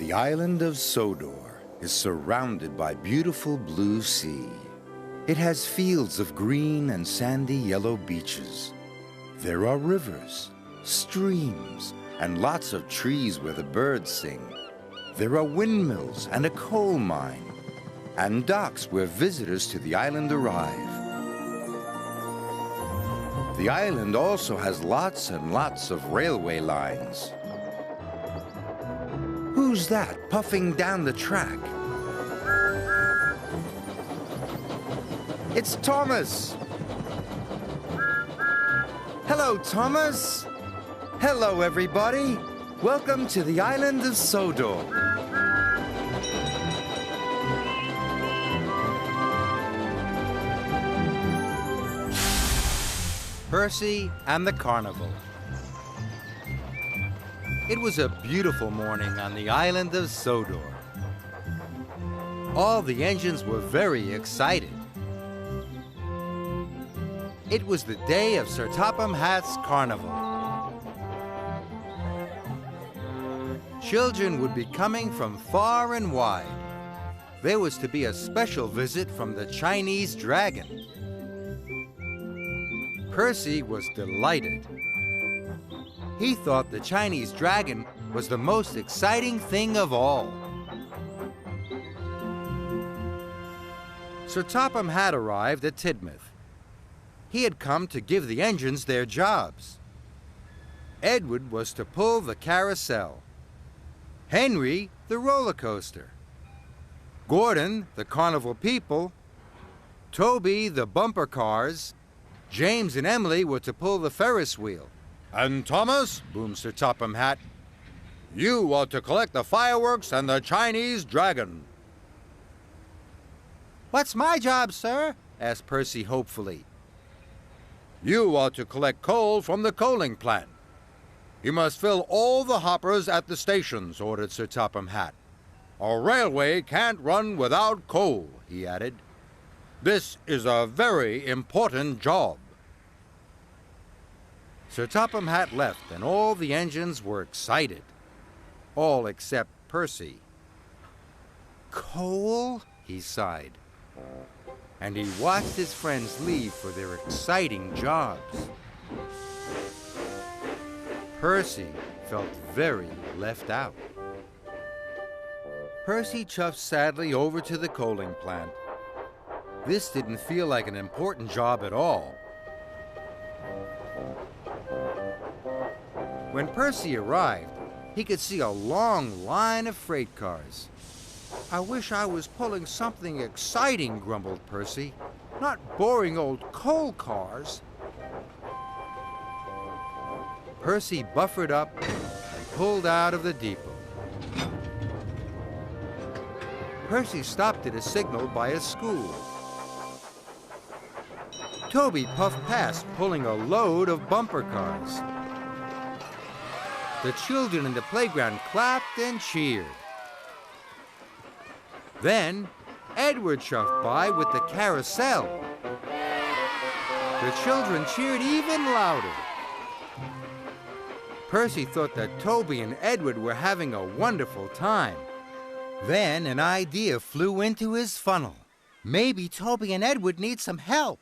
The island of Sodor is surrounded by beautiful blue sea. It has fields of green and sandy yellow beaches. There are rivers, streams, and lots of trees where the birds sing. There are windmills and a coal mine, and docks where visitors to the island arrive. The island also has lots and lots of railway lines. Who's that puffing down the track? It's Thomas! Hello, Thomas! Hello, everybody! Welcome to the island of Sodor. Percy and the Carnival. It was a beautiful morning on the island of Sodor. All the engines were very excited. It was the day of Sir Topham Hatt's carnival. Children would be coming from far and wide. There was to be a special visit from the Chinese dragon. Percy was delighted. He thought the Chinese dragon was the most exciting thing of all. Sir Topham Hatt arrived at Tidmouth. He had come to give the engines their jobs. Edward was to pull the carousel, Henry the roller coaster, Gordon the carnival people, Toby the bumper cars, James and Emily were to pull the Ferris wheel. "And Thomas," boomed Sir Topham Hatt, "you are to collect the fireworks and the Chinese dragon." "What's my job, sir?" asked Percy hopefully. "You are to collect coal from the coaling plant. You must fill all the hoppers at the stations," ordered Sir Topham Hatt. "A railway can't run without coal," he added. "This is a very important job." Sir Topham Hatt left, and all the engines were excited. All except Percy. "Coal?" he sighed. And he watched his friends leave for their exciting jobs. Percy felt very left out. Percy chuffed sadly over to the coaling plant. This didn't feel like an important job at all. When Percy arrived, he could see a long line of freight cars. "I wish I was pulling something exciting," grumbled Percy. "Not boring old coal cars." Percy buffered up and pulled out of the depot. Percy stopped at a signal by a school. Toby puffed past, pulling a load of bumper cars. The children in the playground clapped and cheered. Then Edward chuffed by with the carousel. The children cheered even louder. Percy thought that Toby and Edward were having a wonderful time. Then an idea flew into his funnel. Maybe Toby and Edward need some help.